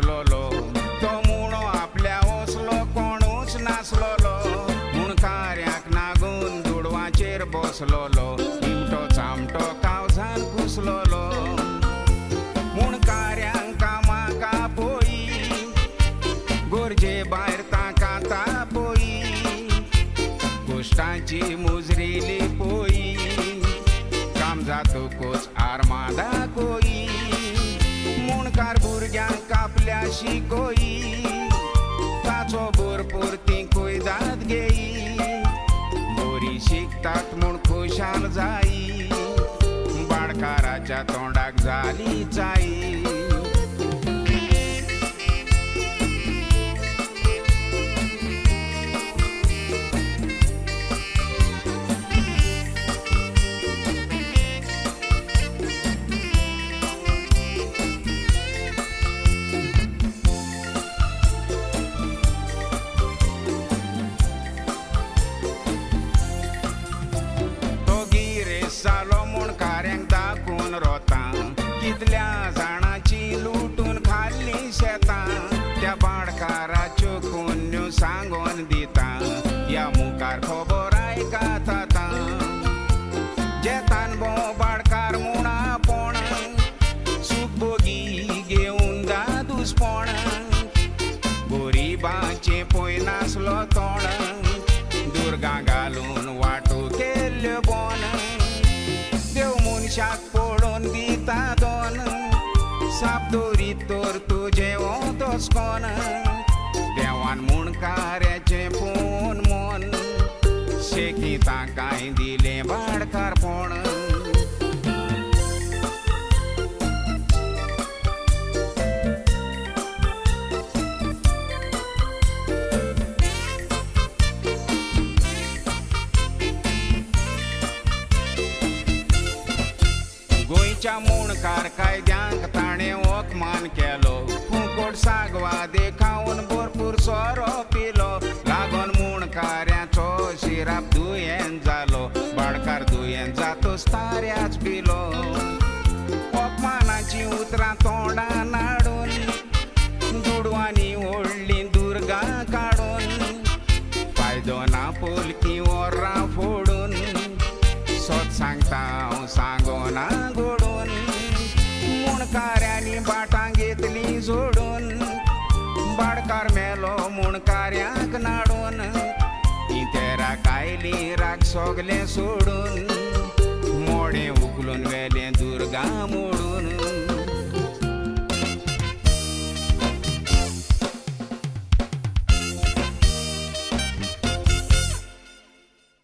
नाचलोलो तो मुणो आपल्या ओसलो कोणूच नाचलोलो म्हूण कार्याक नागून दुडवाचेर बसलोलो इमटो चामटो कावझान कुसलोलो म्हूण कार्यांक कामाक आपोई गोरजे भायर ताका तापोई गोश्टांची मुजरिली पोई काम जातकूच आर्मा दाखोई मुणकार भुरग्यांक आपल्या शिकोई ताचो भरपूर ती कुयदाद घेई बरी शिकतात म्हूण खुशाल जाई बाळकाराच्या तोंडाक जाली चाई जालो म्हूण कार्यांक दाखोवन रोता कितल्या जाणांची लुटून खाल्ली शेतां त्या बाळकाराच्यो कुन्यो सांगोन दिता या मुखार खबर आयकात आतां जेतान भोव बाळकार म्हूण आपोण सुखभोगी घेवन दादूसपण गोरिबाचें पळय नासलो तोंड दुर्गा घालून वाटो केल्ल्यो बोन देव मनशाक पडोवन दिता दोन साप दोरी तर तुजें ओतोसकोन देवान मुणकाऱ्याचें पोवन मन शेकी ताकाय दिलें बाळकारपण गोंयच्या मुणकार कायद्यांक ताणें ओकमान केलो फुकट सागवा देखावन भरपूर सोरो पिलो लागोन मुणकाऱ्याचो शिराप दुयेंत जालो बाळकार दुयेंत जातोच ताऱ्याच पिलो ओकमानाची उतरां तोंडान हाडून दुडवांनी व्हडली दुर्गा काडून फायदो ना पोलकी ओर्रां फोडून सोत सांगता हांव सांगोना घोडून मुणकाऱ्यांनी बाटां घेतली जोडून बाळकार मेलो मुणकाऱ्यांक नाडून इतेराक आयली राग सोगलें सोडून मोडें उखलून वेलें दुर्गा